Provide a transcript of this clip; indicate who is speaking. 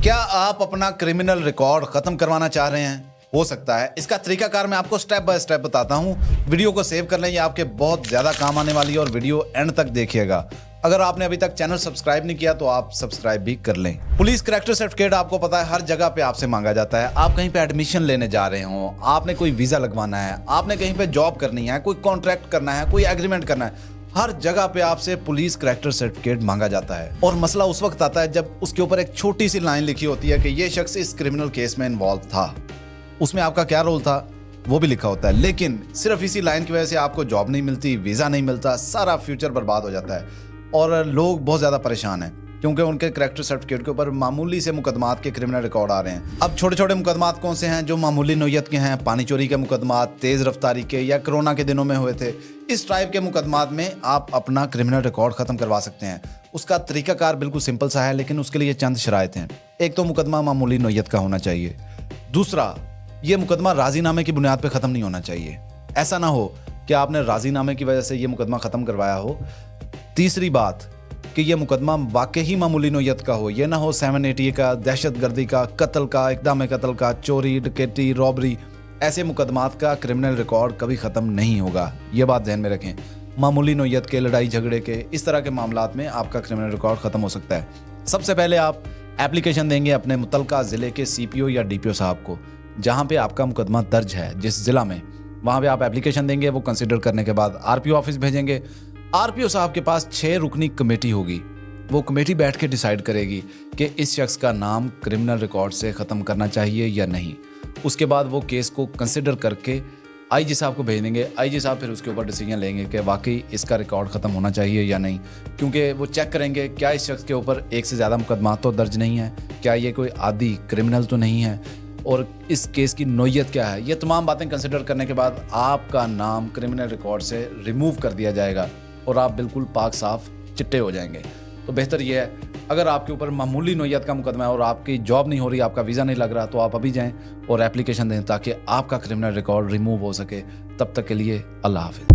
Speaker 1: क्या आप अपना क्रिमिनल रिकॉर्ड खत्म करवाना चाह रहे हैं? हो सकता है। इसका तरीकाकार मैं आपको स्टेप बाय स्टेप बताता हूं। वीडियो को सेव कर लें, ये आपके बहुत ज्यादा काम आने वाली है और वीडियो एंड तक देखिएगा। अगर आपने अभी तक चैनल सब्सक्राइब नहीं किया तो आप सब्सक्राइब भी कर लें। पुलिस कैरेक्टर सर्टिफिकेट आपको पता है हर जगह पे आपसे मांगा जाता है। आप कहीं पे एडमिशन लेने जा रहे हो, आपने कोई वीजा लगवाना है, आपने कहीं पे जॉब करनी है, कोई कॉन्ट्रैक्ट करना है, कोई एग्रीमेंट करना है, हर जगह पे आपसे पुलिस कैरेक्टर सर्टिफिकेट मांगा जाता है। और मसला उस वक्त आता है जब उसके ऊपर एक छोटी सी लाइन लिखी होती है कि ये शख्स इस क्रिमिनल केस में इन्वॉल्व था। उसमें आपका क्या रोल था वो भी लिखा होता है, लेकिन सिर्फ इसी लाइन की वजह से आपको जॉब नहीं मिलती, वीजा नहीं मिलता, सारा फ्यूचर बर्बाद हो जाता है। और लोग बहुत ज्यादा परेशान हैं क्योंकि उनके कैरेक्टर सर्टिफिकेट के ऊपर मामूली से मुकदमात के क्रिमिनल रिकॉर्ड आ रहे हैं। अब छोटे छोटे मुकदमात कौन से हैं जो मामूली नौयत के हैं? पानी चोरी के मुकदमात, तेज रफ्तारी के, या कोरोना के दिनों में हुए थे, इस टाइप के मुकदमात में आप अपना क्रिमिनल रिकॉर्ड खत्म करवा सकते हैं। उसका तरीकाकार बिल्कुल सिंपल सा है, लेकिन उसके लिए चंद शराइत हैं। एक तो मुकदमा मामूली नौयत का होना चाहिए। दूसरा, ये मुकदमा राजीनामे की बुनियाद पर खत्म नहीं होना चाहिए। ऐसा ना हो कि आपने राजीनामे की वजह से ये मुकदमा खत्म करवाया हो। तीसरी बात कि ये मुकदमा वाकई ही मामूली नौयत का हो, ये ना हो 780 का, दहशतगर्दी का, कत्ल का, इक़दाम कत्ल का, चोरी, डकैती, रॉबरी, ऐसे मुकदमात का क्रिमिनल रिकॉर्ड कभी ख़त्म नहीं होगा। ये बात ध्यान में रखें। मामूली नौयत के, लड़ाई झगड़े के, इस तरह के मामलात में आपका क्रिमिनल रिकॉर्ड ख़त्म हो सकता है। सबसे पहले आप एप्लीकेशन देंगे अपने मुतलका ज़िले के CPO या DPO साहब को, जहाँ पे आपका मुकदमा दर्ज है जिस ज़िला में, वहाँ पे आप एप्लीकेशन देंगे। वो कंसिडर करने के बाद RPO ऑफिस भेजेंगे। RPO साहब के पास 6 रुकनी कमेटी होगी। वो कमेटी बैठ के डिसाइड करेगी कि इस शख्स का नाम क्रिमिनल रिकॉर्ड से ख़त्म करना चाहिए या नहीं। उसके बाद वो केस को कंसिडर करके IG साहब को भेज देंगे। IG साहब फिर उसके ऊपर डिसीजन लेंगे कि वाकई इसका रिकॉर्ड ख़त्म होना चाहिए या नहीं, क्योंकि वो चेक करेंगे क्या इस शख्स के ऊपर एक से ज़्यादा मुकदमा तो दर्ज नहीं है, क्या ये कोई आदी क्रिमिनल तो नहीं है, और इस केस की नौयत क्या है। ये तमाम बातें कंसिडर करने के बाद आपका नाम क्रिमिनल रिकॉर्ड से रिमूव कर दिया जाएगा और आप बिल्कुल पाक साफ चिट्टे हो जाएंगे। तो बेहतर यह है, अगर आपके ऊपर मामूली नौयत का मुकदमा है और आपकी जॉब नहीं हो रही, आपका वीज़ा नहीं लग रहा, तो आप अभी जाएं और एप्लीकेशन दें ताकि आपका क्रिमिनल रिकॉर्ड रिमूव हो सके। तब तक के लिए अल्लाह हाफिज़।